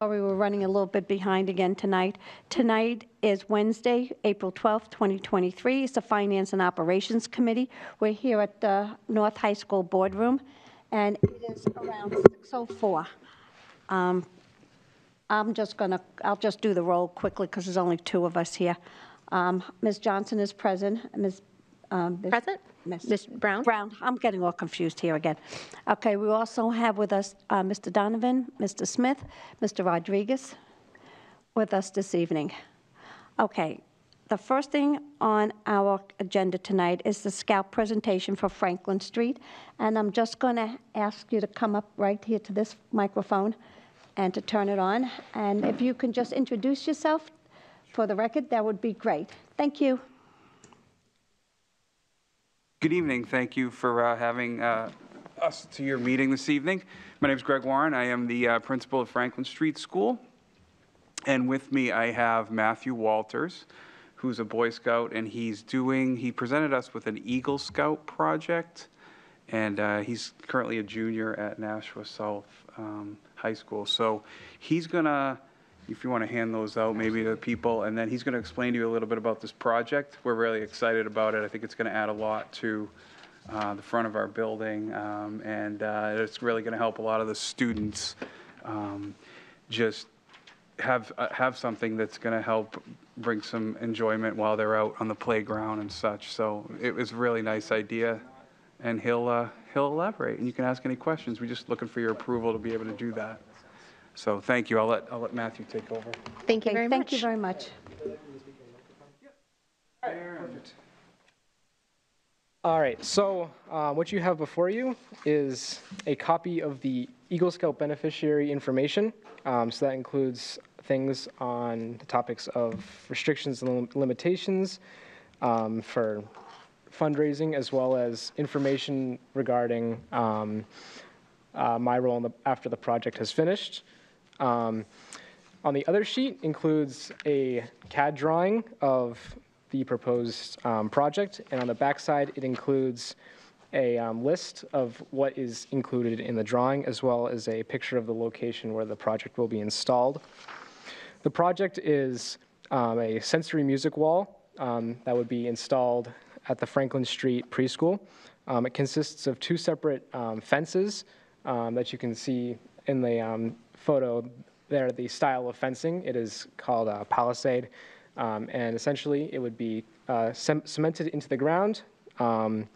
Sorry, we're running a little bit behind again tonight. Tonight is Wednesday, April 12th, 2023. It's the Finance and Operations Committee. We're here at the North High School boardroom, and it is around 6:04. I'll just do the roll quickly because there's only two of us here. Ms. Johnson is present. Present? Ms. Brown? Brown, I'm getting all confused here again. Okay, we also have with us Mr. Donovan, Mr. Smith, Mr. Rodriguez with us this evening. Okay, the first thing on our agenda tonight is the Scout presentation for Franklin Street, and I'm just going to ask you to come up right here to this microphone and to turn it on. And if you can just introduce yourself for the record, that would be great. Thank you. Good evening. Thank you for having us to your meeting this evening. My name is Greg Warren. I am the principal of Franklin Street School. And with me, I have Matthew Walters, who's a Boy Scout, and he presented us with an Eagle Scout project. And he's currently a junior at Nashua South High School. So he's going to, if you want to hand those out maybe to people, and then he's going to explain to you a little bit about this project. We're really excited about it. I think it's going to add a lot to the front of our building, and it's really going to help a lot of the students just have something that's going to help bring some enjoyment while they're out on the playground and such. So it was a really nice idea, and he'll elaborate, and you can ask any questions. We're just looking for your approval to be able to do that. So thank you. I'll let Matthew take over. Thank you very much. Thank you very much. All right, so what you have before you is a copy of the Eagle Scout beneficiary information. So that includes things on the topics of restrictions and limitations for fundraising, as well as information regarding my role after the project has finished. On the other sheet includes a CAD drawing of the proposed project, and on the back side it includes a list of what is included in the drawing, as well as a picture of the location where the project will be installed. The project is a sensory music wall that would be installed at the Franklin Street preschool. It consists of two separate fences that you can see in the photo there, the style of fencing. It is called a palisade, and essentially it would be cemented into the ground and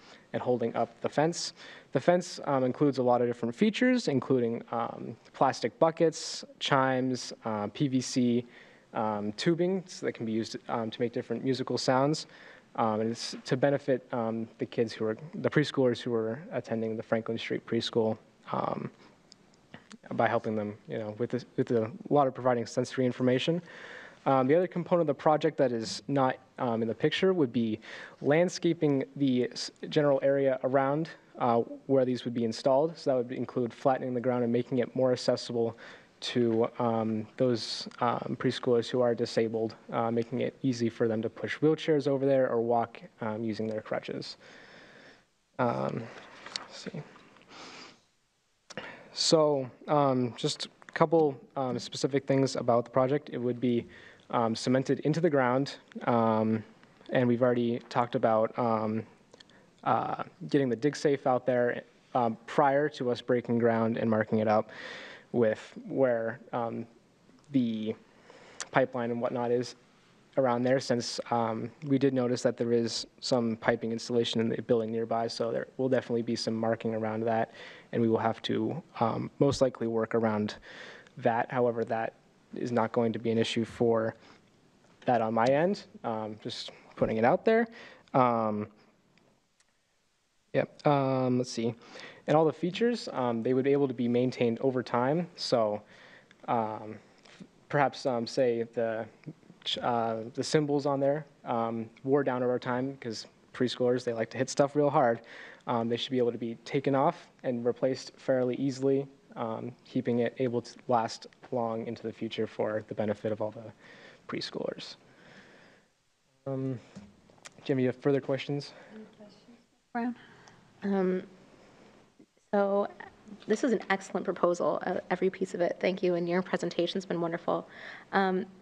holding up the fence. The fence includes a lot of different features, including plastic buckets, chimes, PVC tubing that can be used to make different musical sounds. And it's to benefit the kids the preschoolers who are attending the Franklin Street preschool, by helping them, with a lot of providing sensory information. The other component of the project that is not in the picture would be landscaping the general area around where these would be installed. So that would include flattening the ground and making it more accessible to those preschoolers who are disabled, making it easy for them to push wheelchairs over there or walk using their crutches. Let's see. So just a couple specific things about the project. It would be cemented into the ground, and we've already talked about getting the dig safe out there prior to us breaking ground and marking it up with where the pipeline and whatnot is around there, since we did notice that there is some piping installation in the building nearby, so there will definitely be some marking around that, and we will have to most likely work around that. However, that is not going to be an issue for that on my end, just putting it out there. Let's see. And all the features, they would be able to be maintained over time, so perhaps say the symbols on there wore down over time, because preschoolers, they like to hit stuff real hard. They should be able to be taken off and replaced fairly easily, keeping it able to last long into the future for the benefit of all the preschoolers. Jim, you have further questions? Brown? So This is an excellent proposal, every piece of it. Thank you, and your presentation's been wonderful.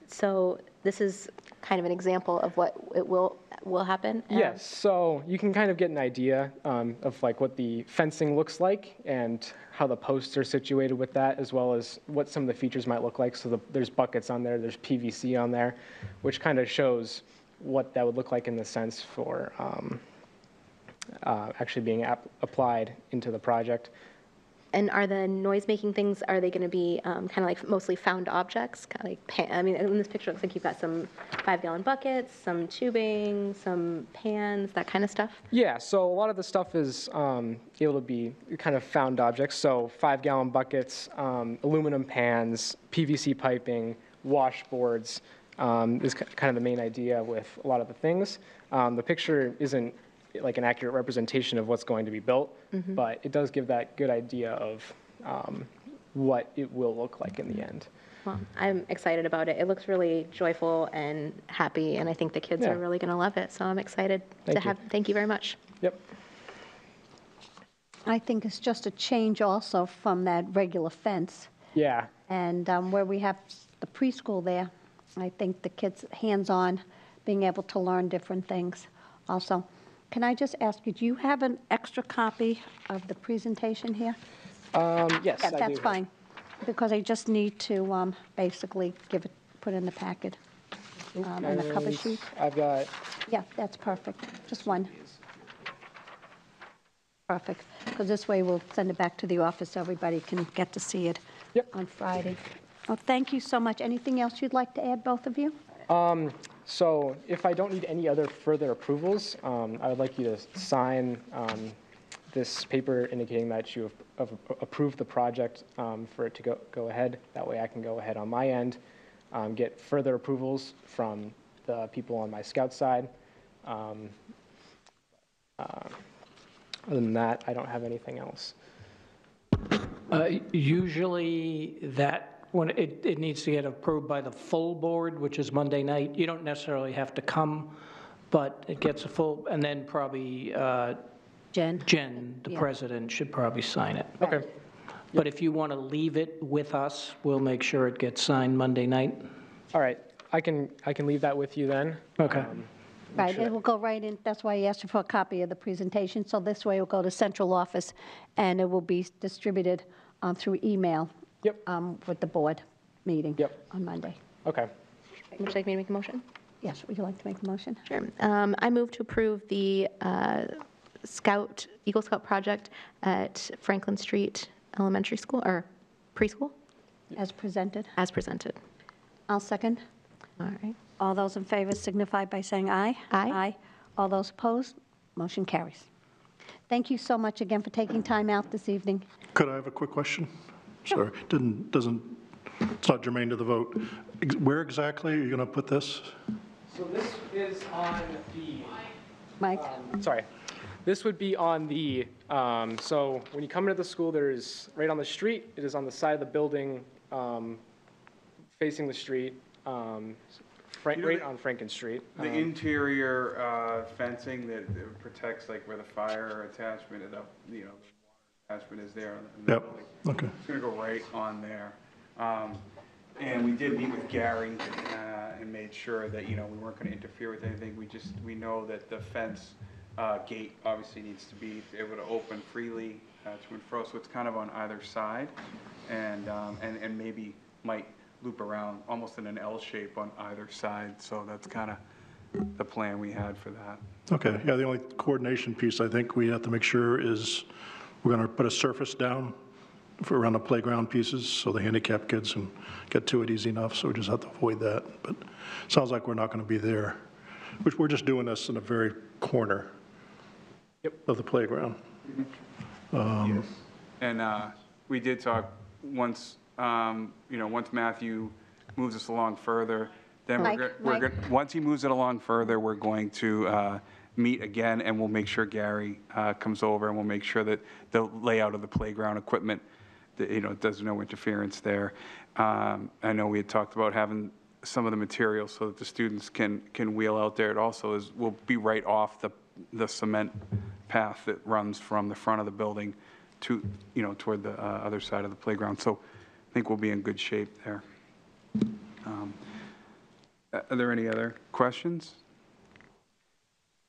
So this is kind of an example of what it will happen? Yes, so you can kind of get an idea of like what the fencing looks like and how the posts are situated with that, as well as what some of the features might look like. So there's buckets on there, there's PVC on there, which kind of shows what that would look like in the sense for actually being applied into the project. And are the noise-making things, are they going to be kind of like mostly found objects? Kind of like, I mean, in this picture, it looks like you've got some 5-gallon buckets, some tubing, some pans, that kind of stuff? Yeah, so a lot of the stuff is able to be kind of found objects. So 5-gallon buckets, aluminum pans, PVC piping, washboards is kind of the main idea with a lot of the things. The picture isn't like an accurate representation of what's going to be built, but it does give that good idea of what it will look like in the end. Well, I'm excited about it. It looks really joyful and happy, and I think the kids are really going to love it. So I'm excited to have. Thank you very much. Yep. I think it's just a change also from that regular fence. Yeah. And where we have the preschool there, I think the kids hands-on, being able to learn different things also. Can I just ask you, do you have an extra copy of the presentation here? Yes, Yeah, I that's do. fine, because I just need to basically put in the packet and a cover And sheet. I've got, Yeah, that's perfect, just one. Perfect, because this way we'll send it back to the office so everybody can get to see it on Friday. Well, thank you so much. Anything else you'd like to add, both of you? so if I don't need any other further approvals, I would like you to sign this paper indicating that you have approved the project for it to go ahead. That way I can go ahead on my end, get further approvals from the people on my scout side. Other than that, I don't have anything else. Usually that, when it needs to get approved by the full board, which is Monday night. You don't necessarily have to come, but it gets a full, and then probably Jen? Jen, the Yeah. president, should probably sign it. Okay. But if you want to leave it with us, we'll make sure it gets signed Monday night. All right. I can leave that with you then. Okay. Right, it will go right in, that's why I asked you for a copy of the presentation, so this way it will go to central office, and it will be distributed through email. Yep. With the board meeting. Yep. On Monday. Okay. Would you like me to make a motion? Yes, would you like to make a motion? Sure. I move to approve the Eagle Scout project at Franklin Street Elementary School, or preschool, As presented. as presented. I'll second. All right. All those in favor signify by saying aye. Aye. Aye. All those opposed, motion carries. Thank you so much again for taking time out this evening. Could I have a quick question? Sorry, it's not germane to the vote. Where exactly are you going to put this? So this is on the, Mike? sorry. This would be on the, so when you come into the school, there's, right on the street, it is on the side of the building facing the street, right on Franklin Street. The interior fencing that protects like where the fire attachment, the water attachment is there. In the Yep, building. okay. It's going to go right on there. And we did meet with Gary and made sure that, we weren't going to interfere with anything. We know that the fence gate obviously needs to be able to open freely to and fro, so it's kind of on either side, and maybe might loop around almost in an L shape on either side. So that's kind of the plan we had for that. Okay, yeah, the only coordination piece I think we have to make sure is we're going to put a surface down for around the playground pieces so the handicapped kids can get to it easy enough, so we just have to avoid that. But it sounds like we're not going to be there, which we're just doing this in a very corner of the playground. Yes. And we did talk once, once Matthew moves us along further, then once he moves it along further, we're going to meet again, and we'll make sure Gary comes over, and we'll make sure that the layout of the playground equipment, there's no interference there. I know we had talked about having some of the materials so that the students can wheel out there. It also will be right off the cement path that runs from the front of the building toward the other side of the playground. So I think we'll be in good shape there. Are there any other questions?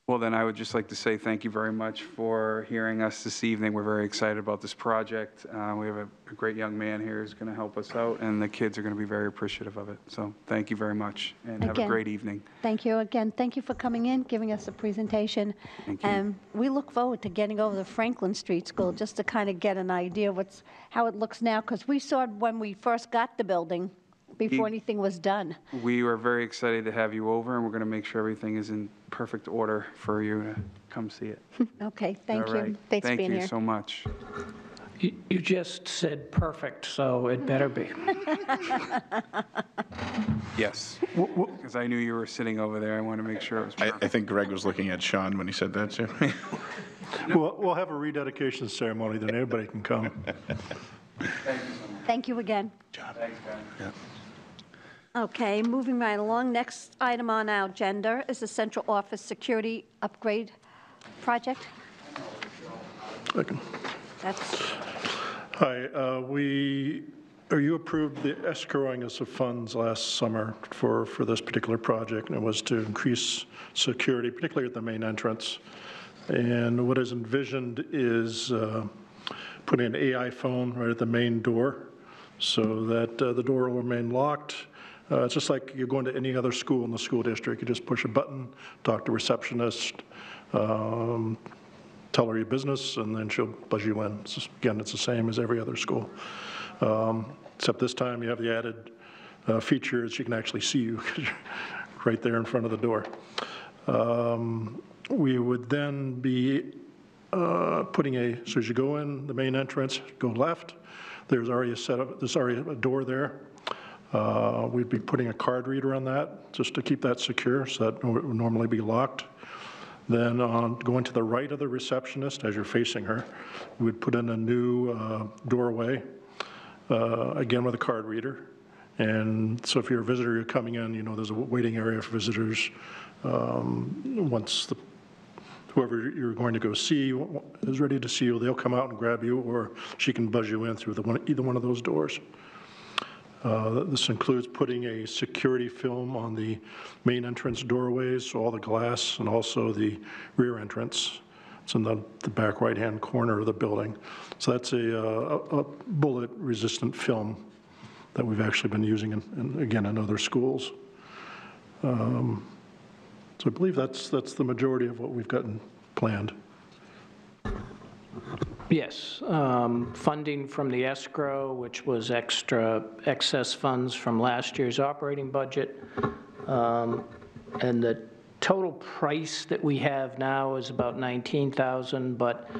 Well, then I would just like to say thank you very much for hearing us this evening. We're very excited about this project. We have a great young man here who's going to help us out, and the kids are going to be very appreciative of it. So thank you very much, and have a Again, great evening. Thank you again. Thank you for coming in, giving us a presentation. Thank you. And we look forward to getting over to Franklin Street School just to kind of get an idea of how it looks now, because we saw it when we first got the building, before anything was done. We are very excited to have you over, and we're going to make sure everything is in perfect order for you to come see it. Okay, thank All you. right. Thanks for Thank being you here. so much. You just said perfect, so it better be. Yes, because I knew you were sitting over there. I wanted to make sure it was I perfect. think Greg was looking at Sean when he said that, too. We'll have a rededication ceremony, then everybody can come. Thank you again. Thanks, guys. Okay, moving right along. Next item on our agenda is the central office security upgrade project. Second. That's, Hi, you approved the escrowing of some funds last summer for this particular project, and it was to increase security, particularly at the main entrance. And what is envisioned is putting an AI phone right at the main door so that the door will remain locked. It's just like you're going to any other school in the school district. You just push a button, talk to a receptionist, tell her your business, and then she'll buzz you in. Again, it's the same as every other school. Except this time you have the added feature is she can actually see you right there in front of the door. We would then be putting so as you go in the main entrance, go left, there's already a door there. We'd be putting a card reader on that just to keep that secure, so that would normally be locked. Then going to the right of the receptionist as you're facing her, we'd put in a new doorway, again with a card reader. And so if you're a visitor, you're coming in, there's a waiting area for visitors. Once whoever you're going to go see is ready to see you, they'll come out and grab you, or she can buzz you in through either one of those doors. This includes putting a security film on the main entrance doorways, so all the glass, and also the rear entrance. It's in the back right-hand corner of the building. So that's a bullet-resistant film that we've actually been using, in other schools. So I believe that's the majority of what we've gotten planned. Yes, funding from the escrow, which was excess funds from last year's operating budget. And the total price that we have now is about $19,000, but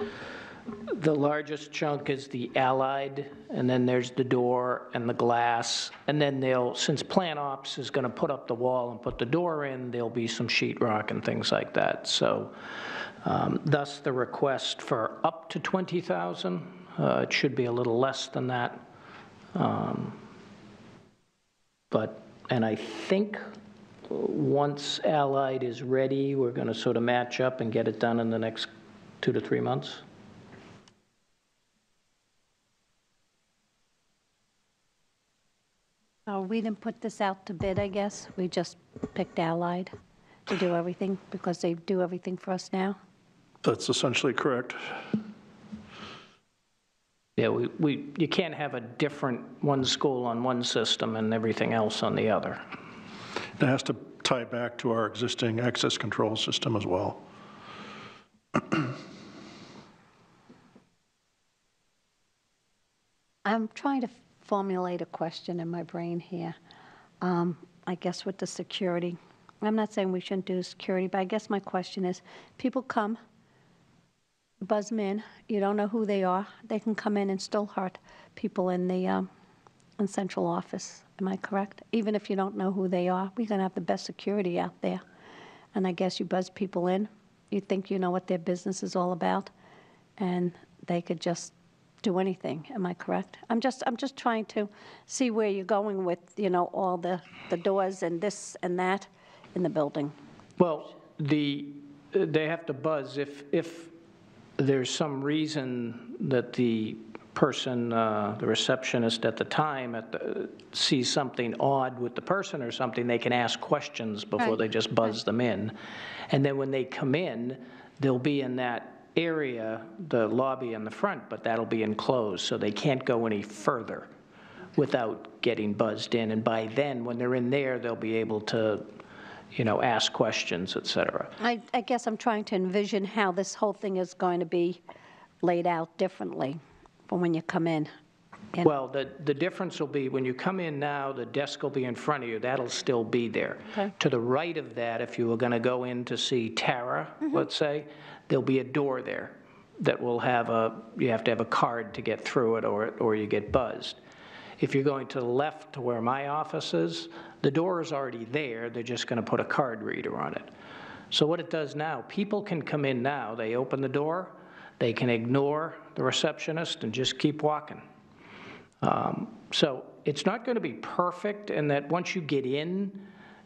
the largest chunk is the Allied, and then there's the door and the glass. And then since Plant Ops is going to put up the wall and put the door in, there'll be some sheetrock and things like that. So thus the request for up to $20,000. It should be a little less than that. And I think once Allied is ready, we're going to sort of match up and get it done in the next 2 to 3 months. we didn't put this out to bid, I guess. We just picked Allied to do everything because they do everything for us now. That's essentially correct. Yeah, you can't have a different one school on one system and everything else on the other. It has to tie back to our existing access control system as well. I'm trying to formulate a question in my brain here. I guess with the security. I'm not saying we shouldn't do security, but I guess my question is, people come, buzz them in, you don't know who they are, they can come in and still hurt people in the in central office. Am I correct? Even if you don't know who they are, we're going to have the best security out there. And I guess you buzz people in, you think you know what their business is all about, and they could just do anything. Am I correct? I'm just trying to see where you're going with, all the doors and this and that in the building. Well, they have to buzz if there's some reason that the person, the receptionist at the time sees something odd with the person or something, they can ask questions before Right. they just buzz them in. And then when they come in, they'll be in that area, the lobby in the front, but that'll be enclosed, so they can't go any further without getting buzzed in. And by then, when they're in there, they'll be able to, ask questions, et cetera. I guess I'm trying to envision how this whole thing is going to be laid out differently from when you come in. And- Well, the difference will be, when you come in now, the desk will be in front of you. That'll still be there. Okay. To the right of that, if you were going to go in to see Tara, let's say, there'll be a door there that will have you have to have a card to get through it, or you get buzzed. If you're going to the left to where my office is, the door is already there. They're just going to put a card reader on it. So what it does now, people can come in now. They open the door. They can ignore the receptionist and just keep walking. So it's not going to be perfect in that once you get in,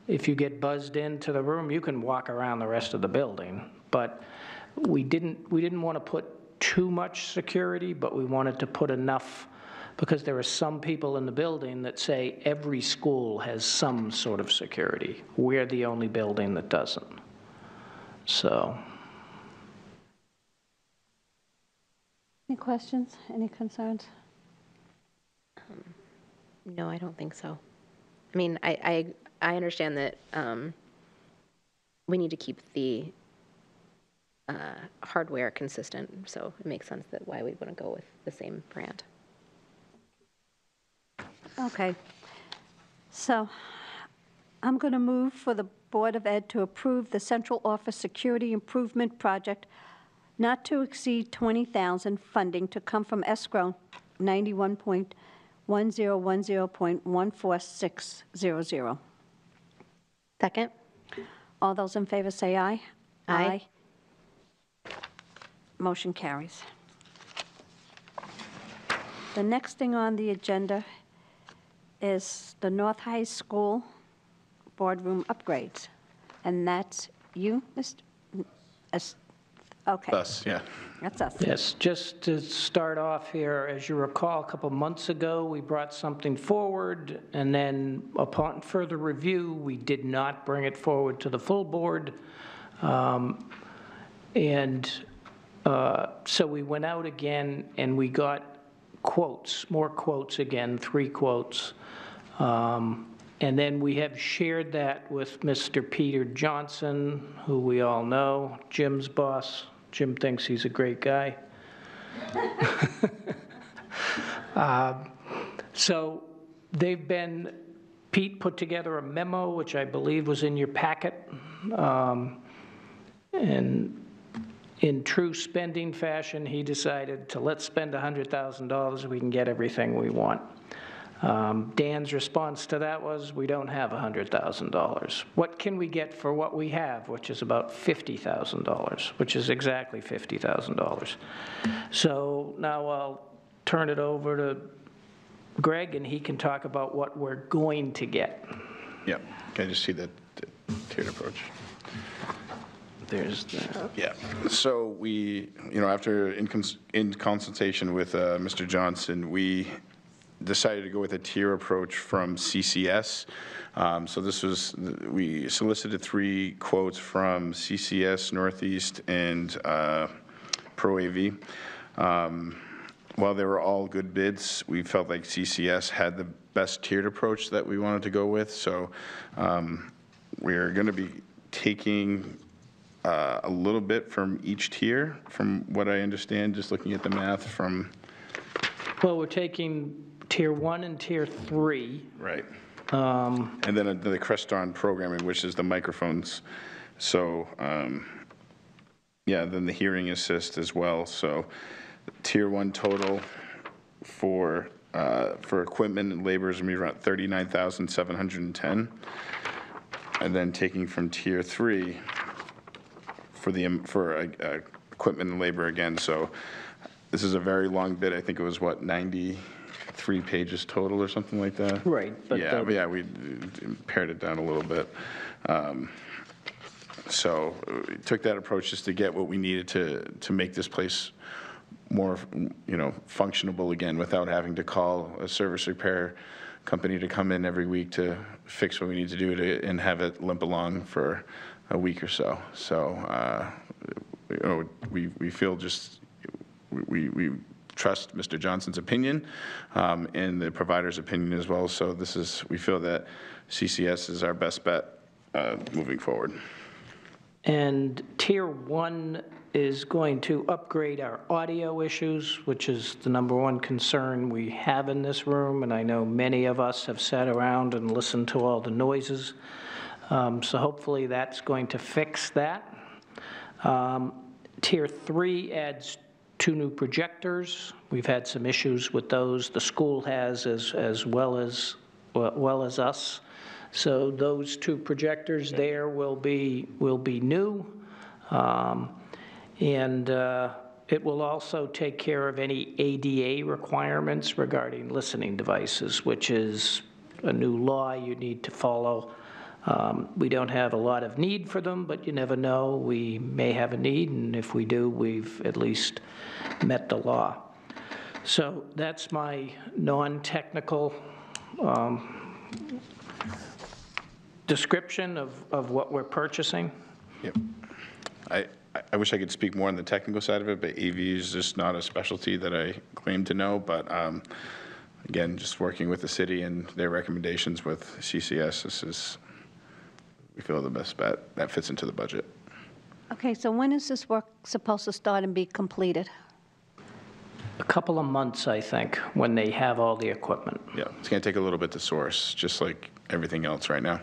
if you get buzzed into the room, you can walk around the rest of the building. But we didn't want to put too much security, but we wanted to put enough, because there are some people in the building that say every school has some sort of security. We're the only building that doesn't. So. Any questions, any concerns? No, I don't think so. I mean, I understand that we need to keep the hardware consistent, so it makes sense that why we wouldn't go with the same brand. Okay. So I'm going to move for the Board of Ed to approve the Central Office Security Improvement Project not to exceed $20,000 funding to come from escrow 91.1010.14600. Second? All those in favor say aye. Aye. Motion carries. The next thing on the agenda is the North High School boardroom upgrades. And that's you, Mr.? Okay, Us, yeah. that's us. Yes, just to start off here, as you recall, a couple months ago, we brought something forward, and then upon further review, we did not bring it forward to the full board. So we went out again, and we got quotes, more quotes again, 3 quotes. And then we have shared that with Mr. Peter Johnson, who we all know, Jim's boss. Jim thinks he's a great guy. So Pete put together a memo, which I believe was in your packet. And in true spending fashion, he decided to let's spend $100,000, we can get everything we want. Dan's response to that was, we don't have $100,000. What can we get for what we have, which is about $50,000, which is exactly $50,000. So now I'll turn it over to Greg, and he can talk about what we're going to get. Yeah. Can I just see the tiered approach? There's the... Yeah. So we, after in consultation with Mr. Johnson, we decided to go with a tier approach from CCS. So this was, we solicited 3 quotes from CCS, Northeast, and Pro AV. While they were all good bids, we felt like CCS had the best tiered approach that we wanted to go with. So we're going to be taking a little bit from each tier, from what I understand, just looking at the math from... Well, we're taking Tier 1 and Tier 3. Right. And then the Creston programming, which is the microphones. So, yeah, then the hearing assist as well. So Tier 1 total for equipment and labor is going to be around $39,710. And then taking from Tier 3 for equipment and labor again. So this is a very long bid. I think it was, 93 pages total or something like that? Right. But yeah, we pared it down a little bit. So we took that approach just to get what we needed to make this place more, functionable again without having to call a service repair company to come in every week to fix what we need to do and have it limp along for a week or so. So, we feel we trust Mr. Johnson's opinion and the provider's opinion as well. So we feel that CCS is our best bet moving forward. And Tier 1 is going to upgrade our audio issues, which is the number one concern we have in this room, and I know many of us have sat around and listened to all the noises. So hopefully that's going to fix that. Tier 3 adds 2 new projectors. We've had some issues with those. The school has as well as us. So those 2 projectors there will be new. And it will also take care of any ADA requirements regarding listening devices, which is a new law you need to follow. We don't have a lot of need for them, but you never know. We may have a need, and if we do, we've at least met the law. So that's my non-technical description of what we're purchasing. Yep. I wish I could speak more on the technical side of it, but AV is just not a specialty that I claim to know. But again, just working with the city and their recommendations with CCS, we feel the best bet that fits into the budget. Okay, so when is this work supposed to start and be completed? A couple of months, I think, when they have all the equipment. Yeah, it's going to take a little bit to source, just like everything else right now.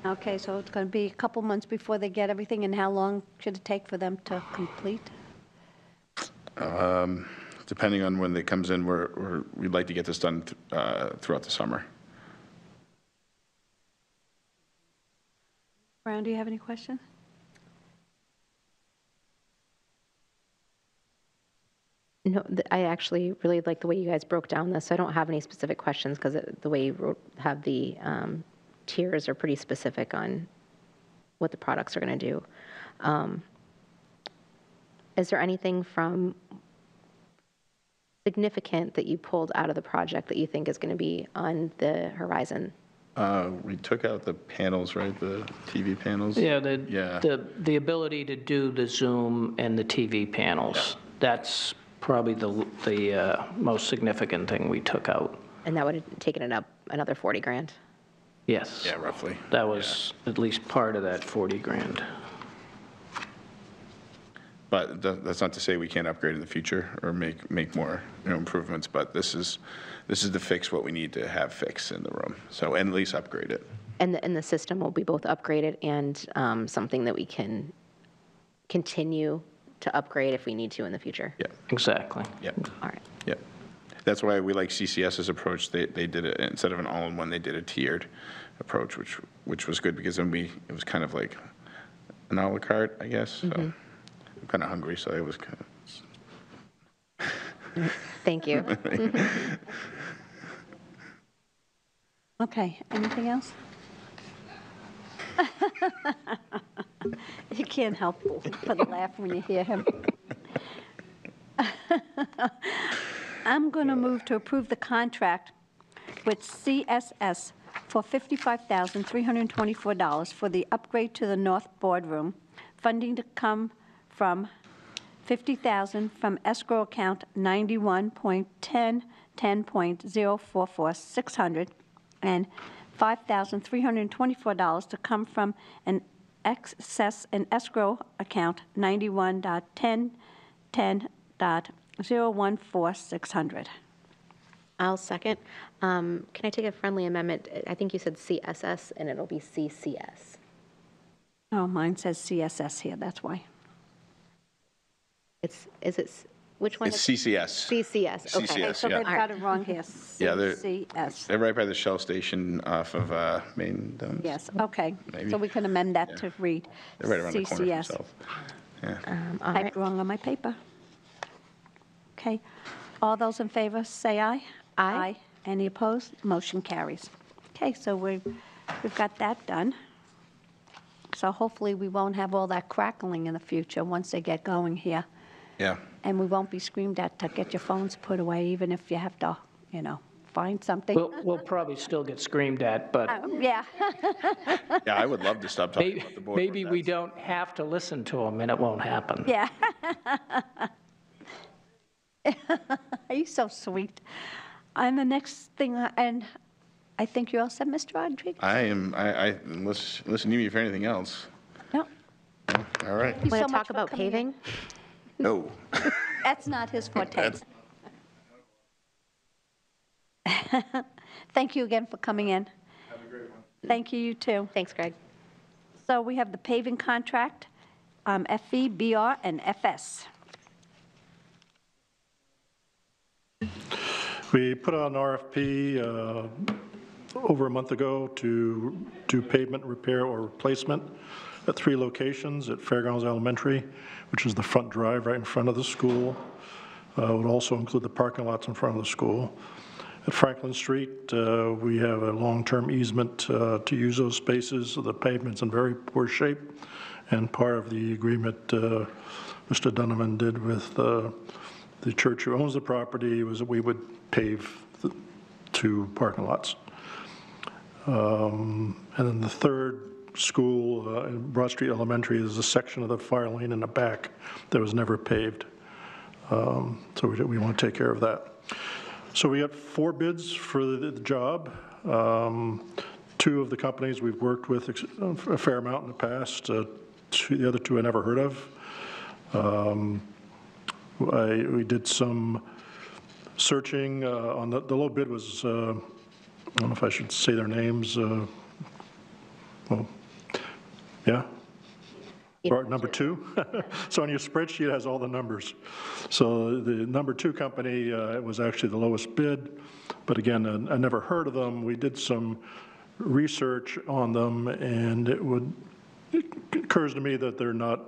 Okay, so it's going to be a couple months before they get everything, and how long should it take for them to complete? Depending on when it comes in, we'd like to get this done throughout the summer. Brown, do you have any questions? No, I actually really like the way you guys broke down this. So I don't have any specific questions because the way you have the tiers are pretty specific on what the products are going to do. Is there anything from significant that you pulled out of the project that you think is going to be on the horizon? We took out the panels, right? The TV panels? Yeah, Yeah. the ability to do the Zoom and the TV panels, that's probably the most significant thing we took out. And that would have taken it up another 40 grand. Yes. Yeah, roughly. That was at least part of that 40 grand. But that's not to say we can't upgrade in the future or make more improvements. But this is to fix what we need to have fixed in the room. So and at least upgrade it. And the system will be both upgraded and something that we can continue to upgrade if we need to in the future. Yeah. Exactly. Yeah. All right. Yeah. That's why we like CCS's approach. They did it instead of an all-in-one. They did a tiered approach, which was good because then it was kind of like an a la carte, I guess. So I'm kind of hungry, so it was kind of. Thank you. Okay, anything else? You can't help but laugh when you hear him. I'm going to move to approve the contract with CSS for $55,324 for the upgrade to the North Boardroom, funding to come from $50,000 from escrow account 91.10.10.044,600 and $5,324 to come from an excess in escrow account 91.10.10.014,600. I'll second. Can I take a friendly amendment? I think you said CSS, and it'll be CCS. Oh, mine says CSS here, that's why. Which one? It's CCS. CCS, okay. CCS. So Yeah. they've got it wrong here, Yeah, CCS. They're right by the Shell station off of Main. Downs. Yes, okay. Maybe. So we can amend that to read They're right around the corner from CCS. South. Yeah. All right. Typed wrong on my paper. Okay. All those in favor, say aye. Aye. Any opposed? Motion carries. Okay, so we've got that done. So hopefully we won't have all that crackling in the future once they get going here. Yeah. And we won't be screamed at to get your phones put away, even if you have to, find something. We'll probably still get screamed at, but Yeah. Yeah, I would love to stop talking maybe, about the board. maybe we don't have to listen to them and it won't happen. Yeah. You're so sweet. And the next thing, and I think you all said, Mr. Rodriguez? I am, unless you need me for anything else. No. All right. Thank you Want so to much talk for about coming in. paving? No. That's not his forte. That's- Thank you again for coming in. Have a great one. Thank you, you too. Thanks, Greg. So we have the paving contract, FE, BR, and FS. We put out an RFP over a month ago to do pavement repair or replacement at 3 locations: at Fairgrounds Elementary, which is the front drive right in front of the school. It would also include the parking lots in front of the school. At Franklin Street, we have a long-term easement to use those spaces. The pavement's in very poor shape, and part of the agreement Mr. Donovan did with the church who owns the property was that we would pave the 2 parking lots. And then the third school, in Broad Street Elementary, is a section of the fire lane in the back that was never paved. So we want to take care of that. So we got 4 bids for the job. 2 of the companies we've worked with a fair amount in the past. The other 2 I never heard of. We did some searching on the low bid was, I don't know if I should say their names. Well, yeah. Or number 2. So on your spreadsheet, it has all the numbers. So the number 2 company was actually the lowest bid, but again, I never heard of them. We did some research on them, and it occurs to me that they're not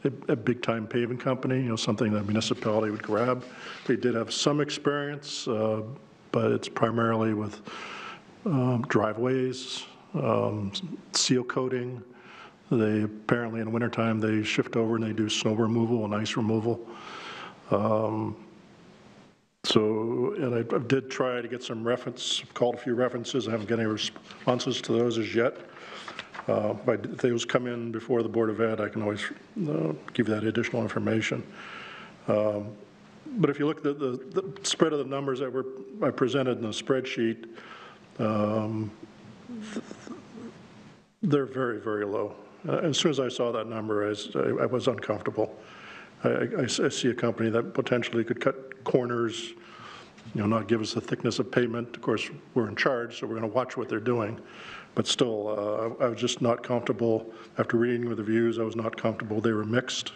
a big-time paving company, something that a municipality would grab. They did have some experience, but it's primarily with driveways, seal coating. They apparently in wintertime, they shift over and they do snow removal and ice removal. And I did try to get some called a few references. I haven't got any responses to those as yet. If those come in before the Board of Ed, I can always give that additional information. But if you look at the spread of the numbers that I presented in the spreadsheet, they're very, very low. As soon as I saw that number, I was uncomfortable. I see a company that potentially could cut corners, not give us the thickness of pavement. Of course, we're in charge, so we're going to watch what they're doing. But still, I was just not comfortable. After reading the reviews, I was not comfortable. They were mixed.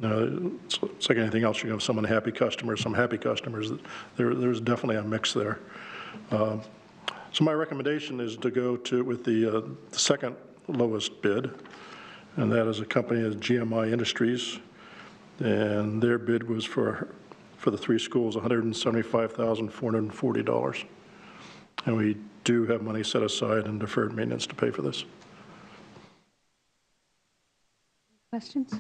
It's like anything else. You have some unhappy customers, some happy customers. There's definitely a mix there. So my recommendation is to go with the second lowest bid, and that is a company as GMI Industries, and their bid was for the 3 schools, $175,440. And we do have money set aside in deferred maintenance to pay for this. Questions?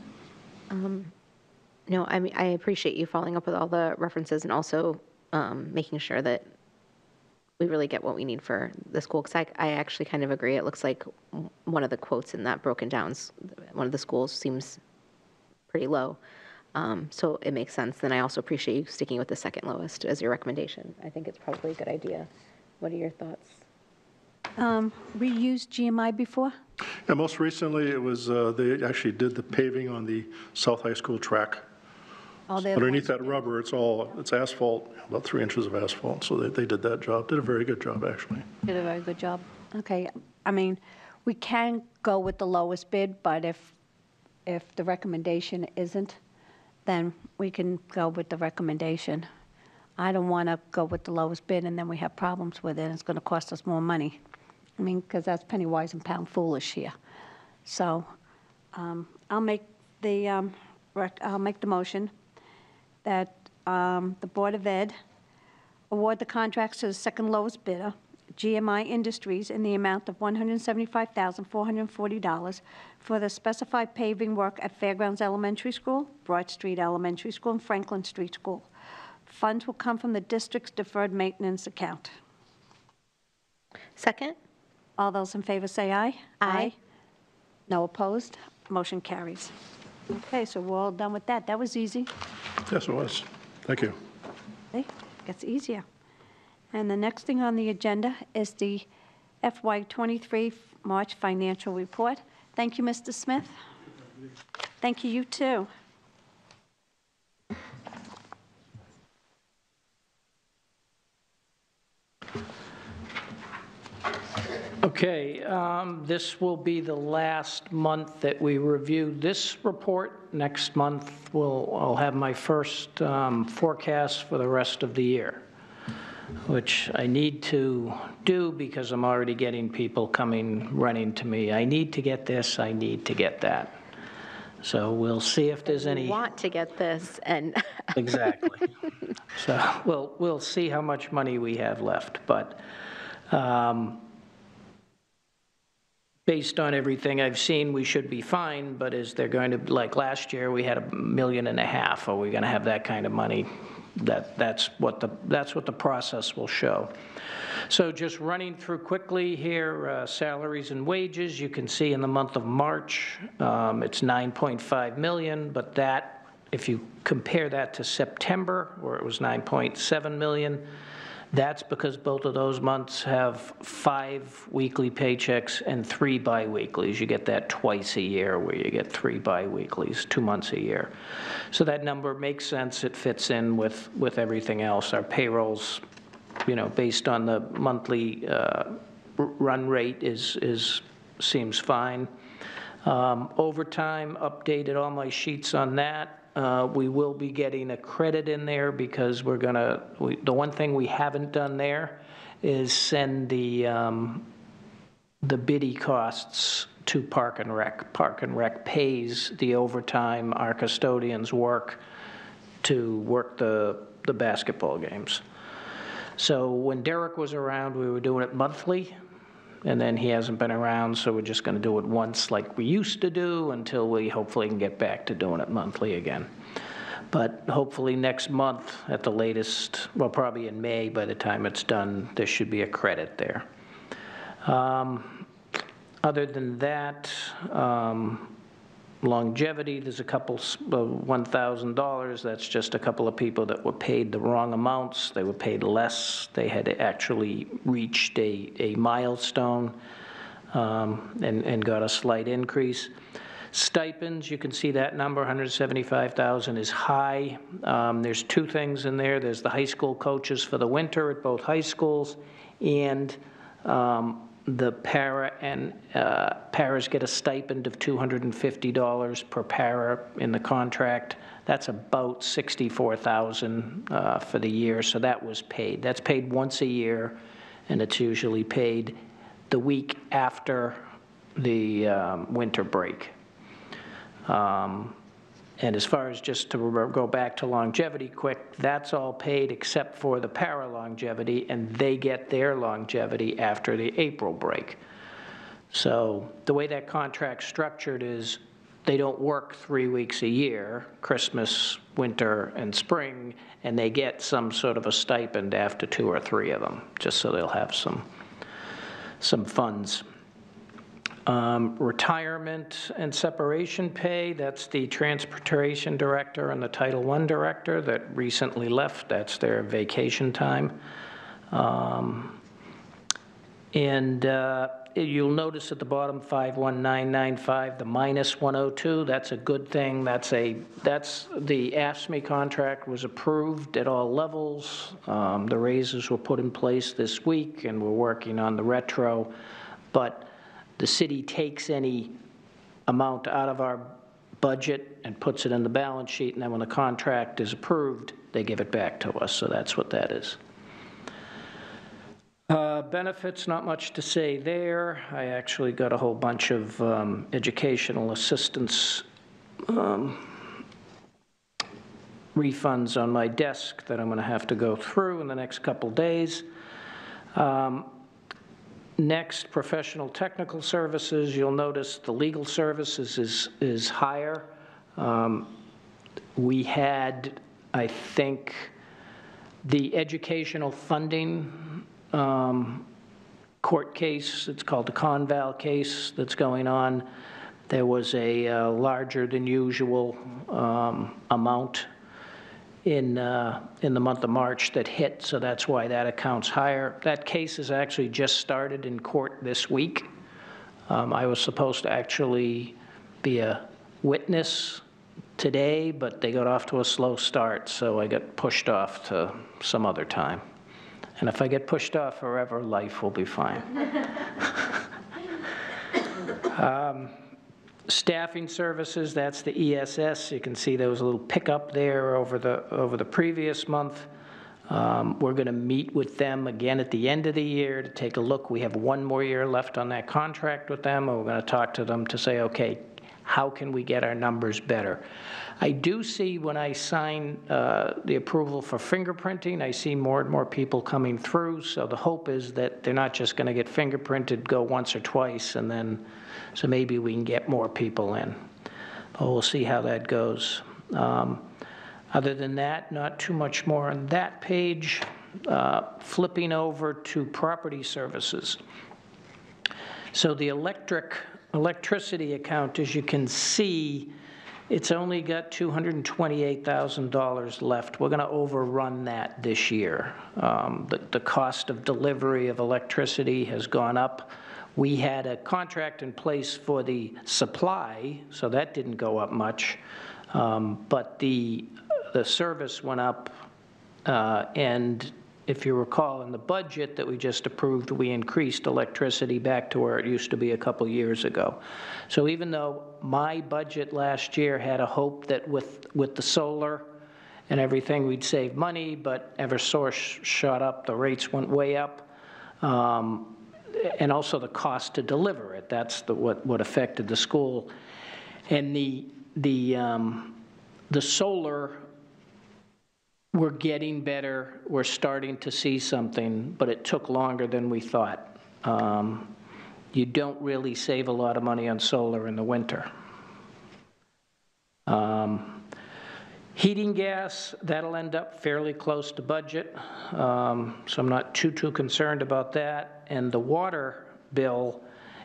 No, I mean, I appreciate you following up with all the references and also making sure that we really get what we need for the school, because I actually kind of agree. It looks like one of the quotes in that broken down, one of the schools seems pretty low. So it makes sense. Then I also appreciate you sticking with the second lowest as your recommendation. I think it's probably a good idea. What are your thoughts? We used GMI before? And most recently, it was, they actually did the paving on the South High School track. Oh, they're the Underneath ones- that rubber, it's asphalt, about 3 inches of asphalt. So they did that job, did a very good job, actually. Did a very good job. Okay, I mean, we can go with the lowest bid, but if the recommendation isn't, then we can go with the recommendation. I don't want to go with the lowest bid and then we have problems with it, and it's going to cost us more money. I mean, because that's penny wise and pound foolish here. So I'll make the motion that the Board of Ed award the contracts to the second lowest bidder, GMI Industries in the amount of $175,440 for the specified paving work at Fairgrounds Elementary School, Broad Street Elementary School, and Franklin Street School. Funds will come from the district's deferred maintenance account. Second? All those in favor say aye. Aye. No opposed? Motion carries. Okay, so we're all done with that. That was easy. Yes, it was. Thank you. Okay, gets easier. And the next thing on the agenda is the FY23 March financial report. Thank you, Mr. Smith. Thank you, you too. Okay, this will be the last month that we review this report. Next month, I'll have my first forecast for the rest of the year, which I need to do because I'm already getting people running to me. I need to get this, I need to get that. So we'll see if there's any. Want to get this and. Exactly. So we'll see how much money we have left, but based on everything I've seen, we should be fine, but is there going to, like last year, we had $1.5 million. Are we going to have that kind of money? That's what the process will show. So just running through quickly here, salaries and wages, you can see in the month of March, it's $9.5 million, but that, if you compare that to September, where it was $9.7 million, that's because both of those months have 5 weekly paychecks and 3 biweeklies. You get that twice a year where you get 3 biweeklies, 2 months a year. So that number makes sense. It fits in with everything else. Our payrolls, based on the monthly run rate seems fine. Overtime, updated all my sheets on that. We will be getting a credit in there because the one thing we haven't done there is send the biddy costs to Park and Rec. Park and Rec pays the overtime our custodians work to work the basketball games. So when Derek was around, we were doing it monthly, and then he hasn't been around, so we're just going to do it once like we used to do until we hopefully can get back to doing it monthly again. But hopefully next month at the latest, well, probably in May by the time it's done, there should be a credit there. Other than that, longevity, there's a couple, $1,000. That's just a couple of people that were paid the wrong amounts. They were paid less. They had actually reached a milestone and got a slight increase. Stipends, you can see that number, $175,000 is high. There's 2 things in there. There's the high school coaches for the winter at both high schools, and the paras get a stipend of $250 per para in the contract. That's about $64,000 for the year, so that was paid. That's paid once a year, and it's usually paid the week after the winter break. And as far as just to go back to longevity quick, that's all paid except for the para longevity, and they get their longevity after the April break. So the way that contract's structured is they don't work 3 weeks a year, Christmas, winter, and spring, and they get some sort of a stipend after 2 or 3 of them, just so they'll have some funds. Retirement and separation pay, that's the transportation director and the Title I director that recently left. That's their vacation time. You'll notice at the bottom, 51995, the minus 102, that's a good thing. That's the AFSCME contract was approved at all levels. The raises were put in place this week, and we're working on the retro. But the city takes any amount out of our budget and puts it in the balance sheet, and then when the contract is approved, they give it back to us, so that's what that is. Benefits, not much to say there. I actually got a whole bunch of educational assistance refunds on my desk that I'm going to have to go through in the next couple days. Next, professional technical services. You'll notice the legal services is higher. We had, I think, the educational funding court case. It's called the Conval case that's going on. There was a larger than usual amount in the month of March that hit, so that's why that account's higher. That case has actually just started in court this week. I was supposed to actually be a witness today, but they got off to a slow start, so I got pushed off to some other time. And if I get pushed off forever, life will be fine. Staffing services, that's the ESS. You can see there was a little pickup there over the previous month. We're going to meet with them again at the end of the year to take a look. We have one more year left on that contract with them, and we're going to talk to them to say, okay, how can we get our numbers better? I do see when I sign the approval for fingerprinting, I see more and more people coming through, so the hope is that they're not just going to get fingerprinted, go once or twice, and then, so maybe we can get more people in. But we'll see how that goes. Other than that, not too much more on that page. Flipping over to property services. So the electricity account, as you can see, it's only got $228,000 left. We're going to overrun that this year. The cost of delivery of electricity has gone up. We had a contract in place for the supply, so that didn't go up much. But the service went up, and if you recall, in the budget that we just approved, we increased electricity back to where it used to be a couple years ago. So even though my budget last year had a hope that with the solar and everything, we'd save money, but Eversource shot up, the rates went way up, and also the cost to deliver it. That's what affected the school. And the solar, we're getting better. We're starting to see something, but it took longer than we thought. You don't really save a lot of money on solar in the winter. Heating gas, that'll end up fairly close to budget, so I'm not too concerned about that. And the water bill,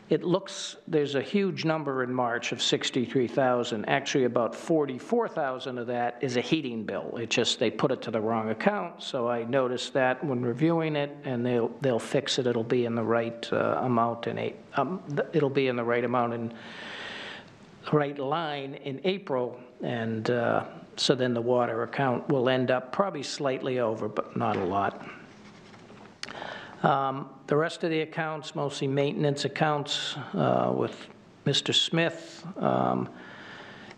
it looks, there's a huge number in March of 63,000. Actually, about 44,000 of that is a heating bill. It just, they put it to the wrong account, so I noticed that when reviewing it, and they'll fix it. It'll be in the right amount it'll be in the right amount in the right line in April, and so then the water account will end up probably slightly over, but not a lot. The rest of the accounts, mostly maintenance accounts with Mr. Smith.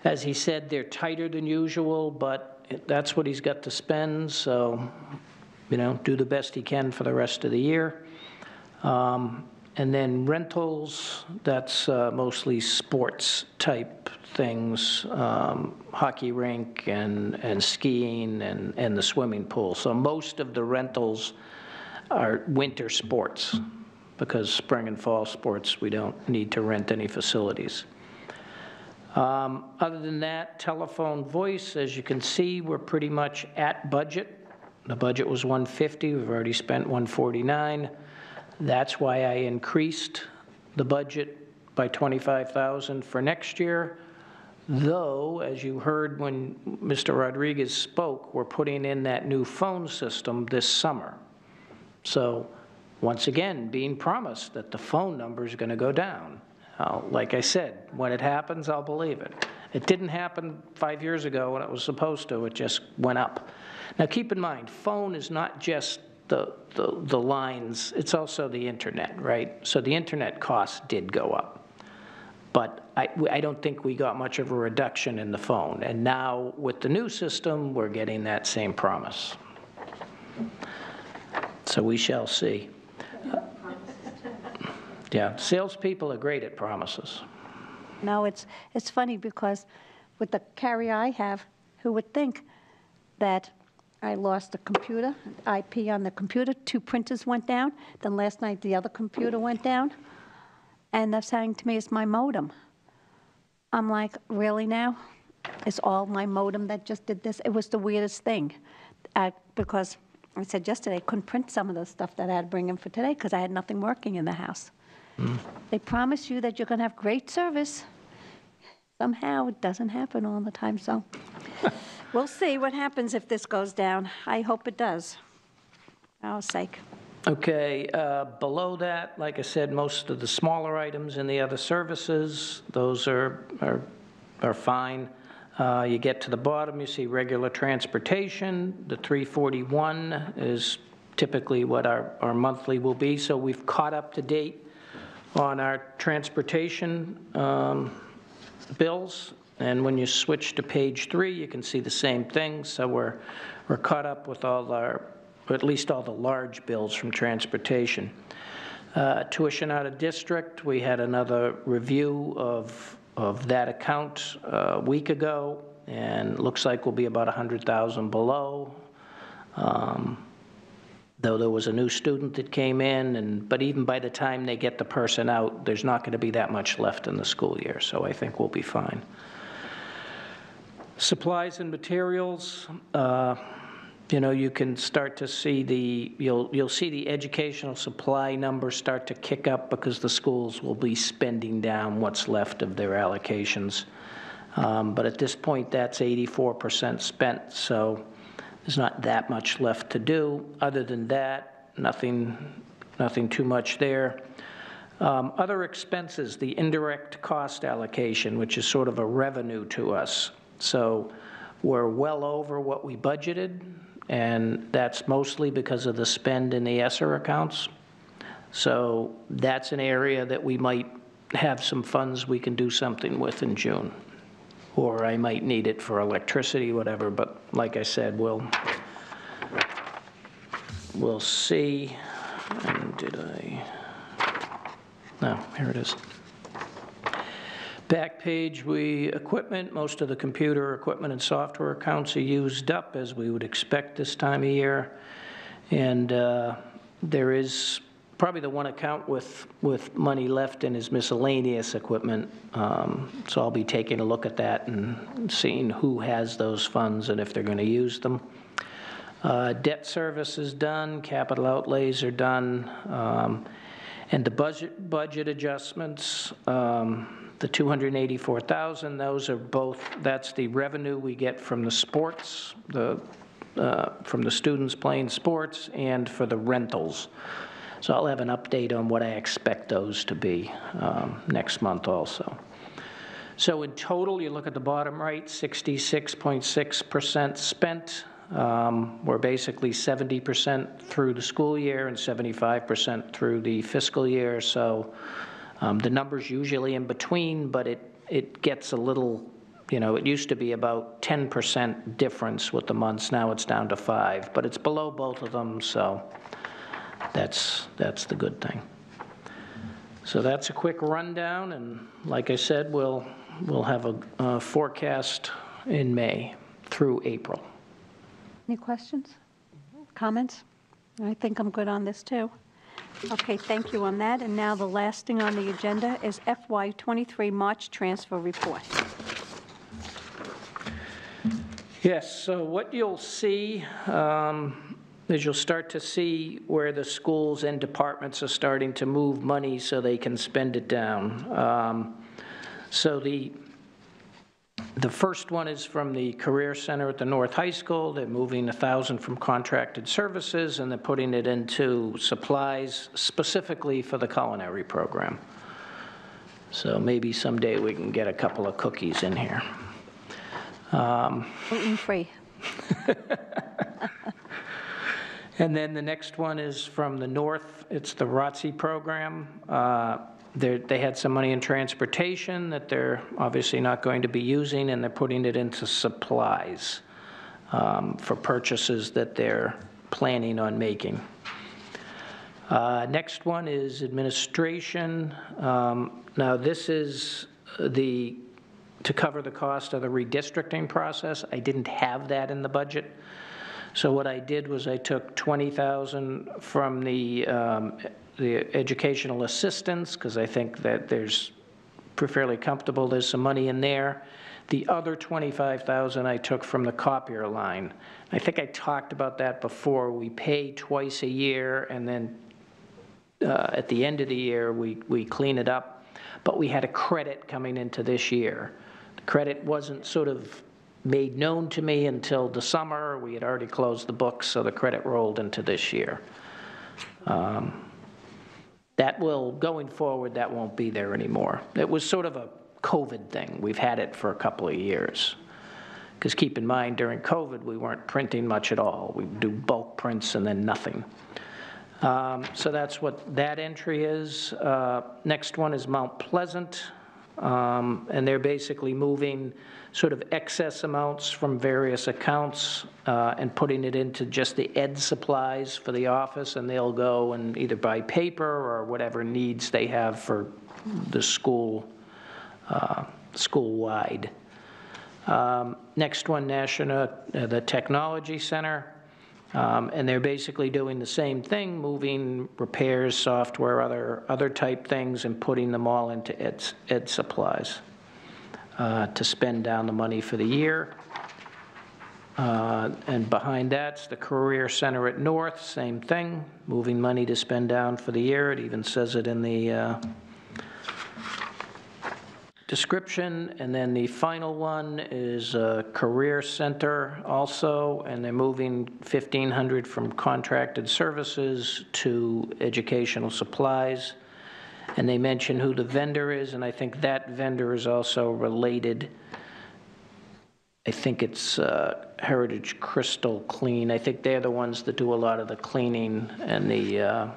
As he said, they're tighter than usual, but that's what he's got to spend, so, do the best he can for the rest of the year. And then rentals, that's mostly sports type things, hockey rink and skiing and the swimming pool. So most of the rentals are winter sports, because spring and fall sports, we don't need to rent any facilities. Other than that, telephone voice, as you can see, we're pretty much at budget. The budget was $150, we've already spent $149. That's why I increased the budget by $25,000 for next year. Though, as you heard when Mr. Rodriguez spoke, we're putting in that new phone system this summer. So, once again, being promised that the phone number is going to go down. Like I said, when it happens, I'll believe it. It didn't happen 5 years ago when it was supposed to. It just went up. Now, keep in mind, phone is not just the lines. It's also the internet, right? So the internet costs did go up. But I don't think we got much of a reduction in the phone. And now, with the new system, we're getting that same promise. So we shall see. Yeah, salespeople are great at promises. No, it's funny because with the carrier I have, who would think that I lost the computer, IP on the computer. 2 printers went down. Then last night, the other computer went down. And they're saying to me, it's my modem. I'm like, really now? It's all my modem that just did this? It was the weirdest thing. Because I said yesterday, I couldn't print some of the stuff that I had to bring in for today because I had nothing working in the house. They promise you that you're going to have great service. Somehow, it doesn't happen all the time, so we'll see what happens if this goes down. I hope it does, for our sake. Okay, below that, like I said, most of the smaller items in the other services, those are fine. You get to the bottom, you see regular transportation. The 341 is typically what our monthly will be, so we've caught up to date on our transportation bills, and when you switch to page 3, you can see the same thing. So we're caught up with all our, or at least all the large bills from transportation. Tuition out of district, we had another review of that account a week ago, and it looks like we'll be about 100,000 below. Though there was a new student that came in, but even by the time they get the person out, there's not going to be that much left in the school year, so I think we'll be fine. Supplies and materials, you can start to see you'll see the educational supply numbers start to kick up because the schools will be spending down what's left of their allocations. But at this point, that's 84% spent, so there's not that much left to do. Other than that, nothing too much there. Other expenses, the indirect cost allocation, which is sort of a revenue to us. So we're well over what we budgeted, and that's mostly because of the spend in the ESSER accounts. So that's an area that we might have some funds we can do something with in June. Or I might need it for electricity, whatever, but like I said, we'll see. And no, here it is. Back page, equipment, most of the computer equipment and software accounts are used up, as we would expect this time of year. And there is probably the one account with money left in is miscellaneous equipment. So I'll be taking a look at that and seeing who has those funds and if they're going to use them. Debt service is done, capital outlays are done, and the budget adjustments, the 284,000, those are both, that's the revenue we get from the sports, from the students playing sports, and for the rentals. So I'll have an update on what I expect those to be next month also. So in total, you look at the bottom right, 66.6% spent. We're basically 70% through the school year and 75% through the fiscal year. So the number's usually in between, but it gets a little, it used to be about 10% difference with the months. Now it's down to 5%, but it's below both of them, so that's the good thing. So that's a quick rundown, and like I said, we'll have a forecast in May through April. Any questions, comments? I think I'm good on this, too. Okay, thank you on that. And now the last thing on the agenda is FY23 March transfer report. Yes, so what you'll see is you'll start to see where the schools and departments are starting to move money so they can spend it down. So the first one is from the Career Center at the North High School. They're moving 1,000 from contracted services, and they're putting it into supplies specifically for the culinary program. So maybe someday we can get a couple of cookies in here. Gluten-free. And then the next one is from the North. It's the ROTC program. They had some money in transportation that they're obviously not going to be using, and they're putting it into supplies for purchases that they're planning on making. Next one is administration. Now this is to cover the cost of the redistricting process. I didn't have that in the budget. So what I did was I took 20,000 from the educational assistance, because I think that we're fairly comfortable, there's some money in there. The other 25,000 I took from the copier line. I think I talked about that before. We pay twice a year, and then at the end of the year, we clean it up. But we had a credit coming into this year. The credit wasn't sort of made known to me until the summer. We had already closed the books, so the credit rolled into this year. That will, going forward, that won't be there anymore. It was sort of a COVID thing. We've had it for a couple of years. Because keep in mind, during COVID, we weren't printing much at all. We would do bulk prints and then nothing. So that's what that entry is. Next one is Mount Pleasant. And they're basically moving sort of excess amounts from various accounts and putting it into just the ed supplies for the office, and they'll go and either buy paper or whatever needs they have for the school, school-wide. Next one, the Technology Center. And they're basically doing the same thing, moving repairs, software, other type things, and putting them all into ed supplies to spend down the money for the year. And behind that's the Career Center at North, same thing, moving money to spend down for the year. It even says it in the description. And then the final one is Career Center also, and they're moving $1,500 from contracted services to educational supplies. And they mention who the vendor is, and I think that vendor is also related. I think it's Heritage Crystal Clean. I think they're the ones that do a lot of the cleaning and the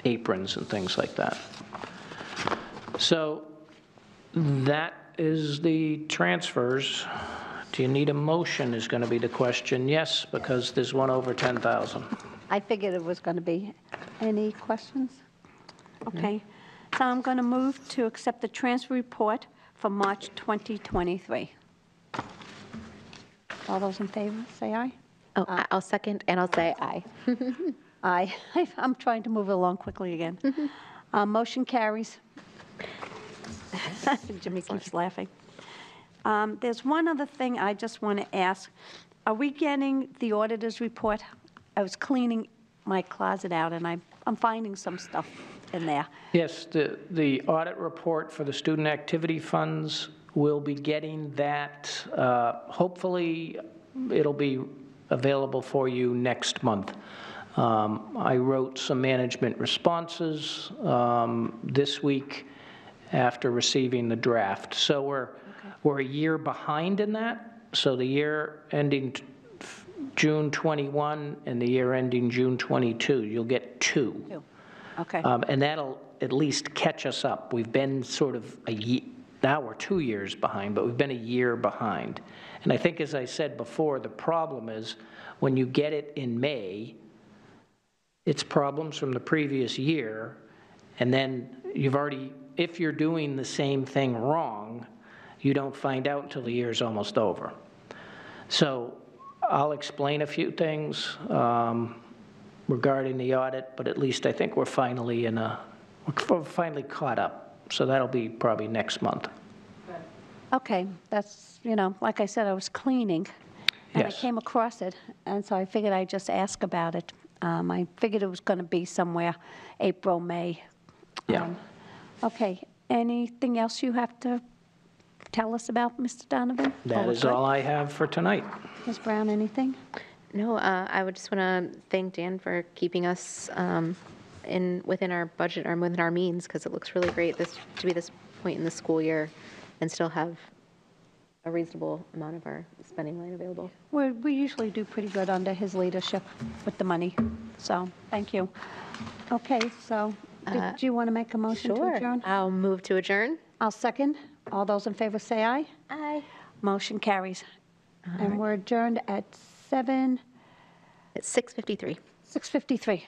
aprons and things like that. So that is the transfers. Do you need a motion is going to be the question. Yes, because there's one over 10,000. I figured it was going to be. Any questions? Okay. So I'm going to move to accept the transfer report for March 2023. All those in favor, say aye. Oh, I'll second, and I'll say aye. Aye. I'm trying to move it along quickly again. Motion carries. Jimmy keeps laughing. There's one other thing I just want to ask. Are we getting the auditor's report? I was cleaning my closet out, and I'm finding some stuff in there. Yes, the audit report for the student activity funds, we'll be getting that. Hopefully, it'll be available for you next month. I wrote some management responses this week after receiving the draft. So we're a year behind in that. So the year ending June 21 and the year ending June 22, you'll get two. Okay. And that'll at least catch us up. We've been sort of now we're 2 years behind, but we've been a year behind. And I think, as I said before, the problem is when you get it in May, it's problems from the previous year, and then you've already, if you're doing the same thing wrong, you don't find out until the year's almost over. So I'll explain a few things regarding the audit, but at least I think we're finally we're finally caught up. So that'll be probably next month. Okay, that's, like I said, I was cleaning, and Yes. I came across it, and so I figured I'd just ask about it. I figured it was going to be somewhere April, May. Yeah. Okay, anything else you have to tell us about, Mr. Donovan? That is all I have for tonight. Ms. Brown, anything? No, I would just want to thank Dan for keeping us within our budget or within our means, because it looks really great to be this point in the school year and still have a reasonable amount of our spending line available. We usually do pretty good under his leadership with the money, so thank you. Okay, so do you want to make a motion to adjourn? I'll move to adjourn. I'll second. All those in favor say aye. Aye. Motion carries. And we're adjourned at 6:53.